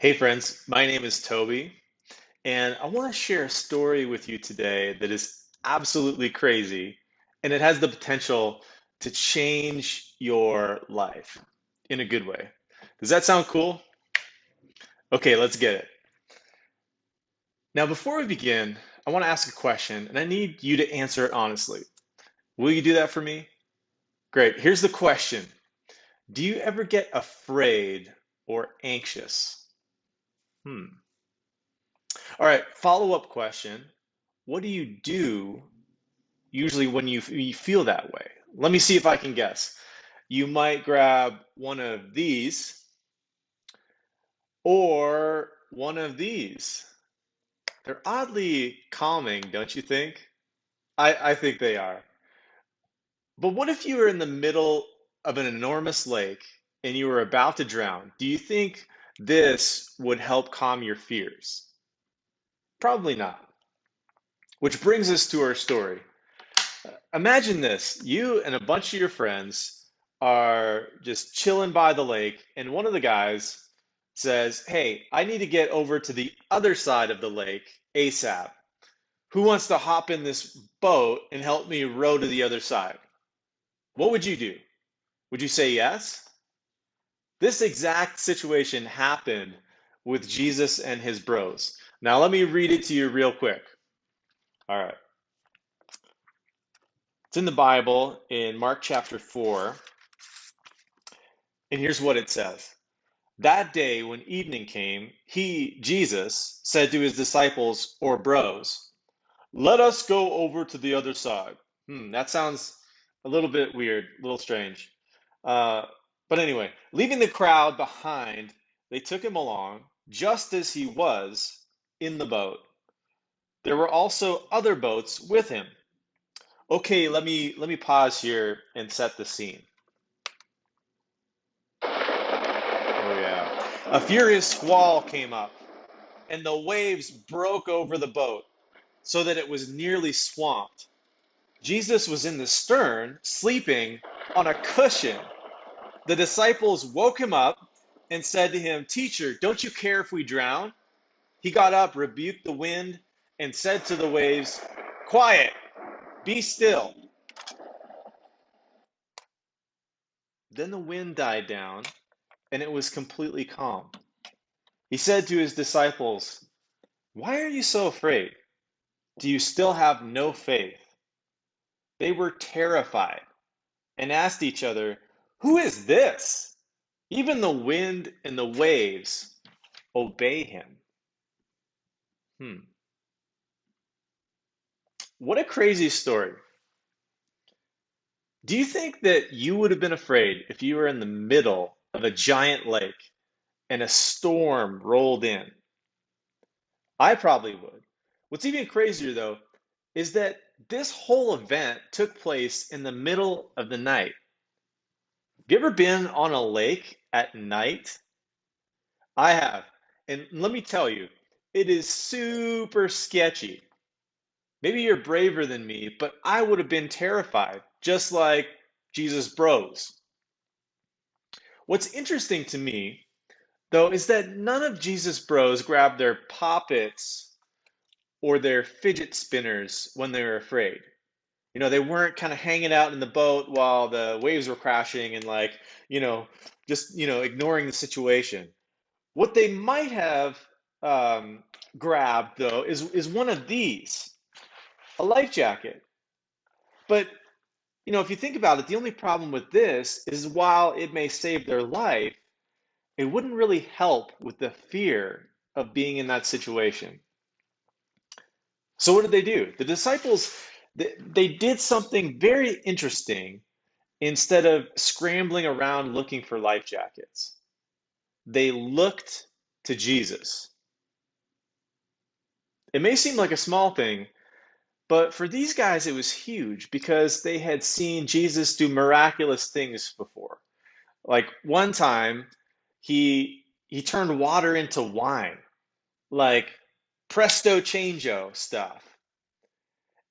Hey friends, my name is Toby, and I want to share a story with you today that is absolutely crazy, and it has the potential to change your life in a good way. Does that sound cool? Okay, let's get it. Now, before we begin, I want to ask a question, and I need you to answer it honestly. Will you do that for me? Great. Here's the question. Do you ever get afraid or anxious? Hmm. All right, follow-up question. What do you do usually when you feel that way? Let me see if I can guess. You might grab one of these or one of these. They're oddly calming, don't you think? I think they are. But what if you were in the middle of an enormous lake and you were about to drown? Do you think this would help calm your fears? Probably not. Which brings us to our story. Imagine this. You and a bunch of your friends are just chilling by the lake, and one of the guys says, "Hey, I need to get over to the other side of the lake ASAP. Who wants to hop in this boat and help me row to the other side?" What would you do? Would you say yes? This exact situation happened with Jesus and his bros. Now, let me read it to you real quick. All right. It's in the Bible in Mark chapter 4, and here's what it says. That day, when evening came, he, Jesus, said to his disciples or bros, "Let us go over to the other side." That sounds a little bit weird, a little strange. Uh, but anyway, leaving the crowd behind, they took him along just as he was in the boat. There were also other boats with him. Okay, let me pause here and set the scene. Oh yeah. A furious squall came up, and the waves broke over the boat so that it was nearly swamped. Jesus was in the stern, sleeping on a cushion. The disciples woke him up and said to him, "Teacher, don't you care if we drown?" He got up, rebuked the wind, and said to the waves, "Quiet, be still." Then the wind died down, and it was completely calm. He said to his disciples, "Why are you so afraid? Do you still have no faith?" They were terrified and asked each other, "Who is this? Even the wind and the waves obey him." Hmm. What a crazy story. Do you think that you would have been afraid if you were in the middle of a giant lake and a storm rolled in? I probably would. What's even crazier, though, is that this whole event took place in the middle of the night. Have you ever been on a lake at night? I have. And let me tell you, it is super sketchy. Maybe you're braver than me, but I would have been terrified, just like Jesus' bros. What's interesting to me, though, is that none of Jesus' bros grabbed their poppets or their fidget spinners when they were afraid. They weren't kind of hanging out in the boat while the waves were crashing and you know, just, ignoring the situation. What they might have um, grabbed, though, is one of these, a life jacket. But, if you think about it, the only problem with this is while it may save their life, it wouldn't really help with the fear of being in that situation. So what did they do? The disciples, they did something very interesting instead of scrambling around looking for life jackets. They looked to Jesus. It may seem like a small thing, but for these guys, it was huge because they had seen Jesus do miraculous things before. Like one time, he turned water into wine, like presto changeo stuff.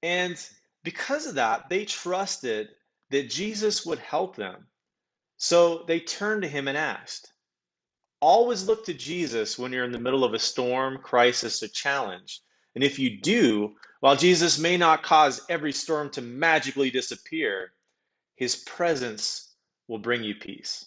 And because of that, they trusted that Jesus would help them. So they turned to him and asked, Always look to Jesus when you're in the middle of a storm, crisis, or challenge. And if you do, while Jesus may not cause every storm to magically disappear, his presence will bring you peace.